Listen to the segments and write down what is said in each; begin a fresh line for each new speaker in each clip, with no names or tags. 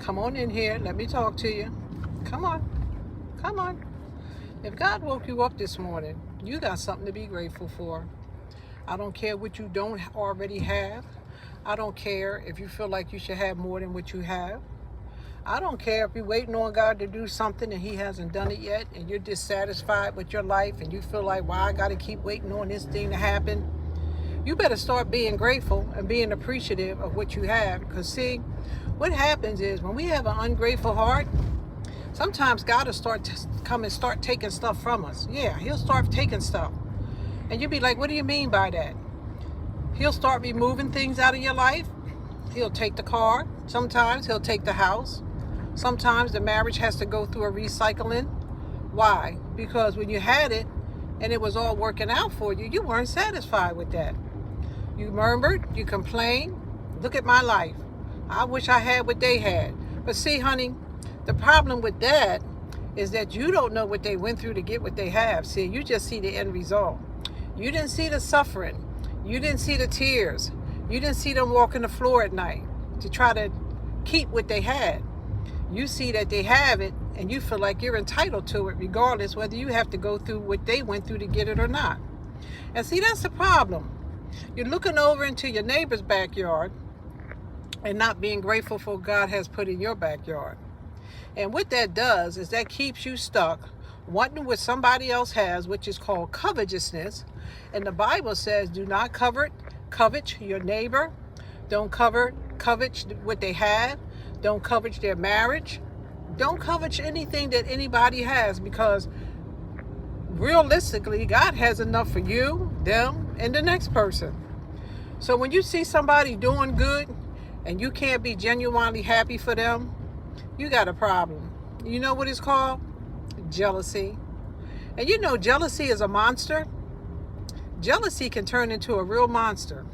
Come on in here. Let me talk to you. Come on. Come on. If God woke you up this morning, you got something to be grateful for. I don't care what you don't already have. I don't care if you feel like you should have more than what you have. I don't care if you're waiting on God to do something and he hasn't done it yet and you're dissatisfied with your life and you feel like, why I got to keep waiting on this thing to happen. You better start being grateful and being appreciative of what you have. Because see, what happens is when we have an ungrateful heart, sometimes God will come and start taking stuff from us. Yeah, he'll start taking stuff. And you'll be like, what do you mean by that? He'll start removing things out of your life. He'll take the car. Sometimes he'll take the house. Sometimes the marriage has to go through a recycling. Why? Because when you had it and it was all working out for you, you weren't satisfied with that. You murmured, you complained. Look at my life. I wish I had what they had. But see, honey, the problem with that is that you don't know what they went through to get what they have. See, you just see the end result. You didn't see the suffering. You didn't see the tears. You didn't see them walking the floor at night to try to keep what they had. You see that they have it and you feel like you're entitled to it regardless whether you have to go through what they went through to get it or not. And see, that's the problem. You're looking over into your neighbor's backyard and not being grateful for what God has put in your backyard. And what that does is that keeps you stuck wanting what somebody else has, which is called covetousness. And the Bible says, do not covet your neighbor. Don't covet what they have. Don't covet their marriage. Don't covet anything that anybody has, because realistically, God has enough for you, them, and the next person. So when you see somebody doing good and you can't be genuinely happy for them, you got a problem. You know what it's called? Jealousy. And you know jealousy is a monster. Jealousy can turn into a real monster.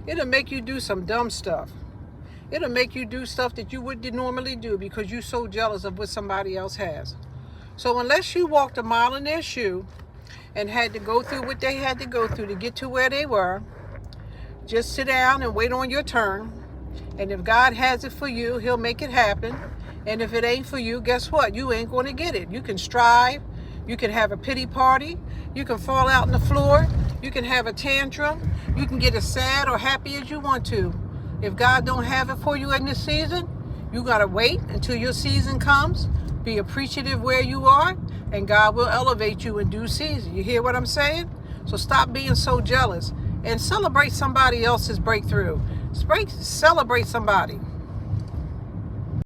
It'll make you do some dumb stuff. It'll make you do stuff that you wouldn't normally do because you're so jealous of what somebody else has. So unless you walked a mile in their shoe and had to go through what they had to go through to get to where they were, just sit down and wait on your turn. And if God has it for you, he'll make it happen. And if it ain't for you, guess what? You ain't going to get it. You can strive. You can have a pity party. You can fall out on the floor. You can have a tantrum. You can get as sad or happy as you want to. If God don't have it for you in this season, you got to wait until your season comes. Be appreciative where you are, and God will elevate you in due season. You hear what I'm saying? So stop being so jealous and celebrate somebody else's breakthrough. Celebrate somebody.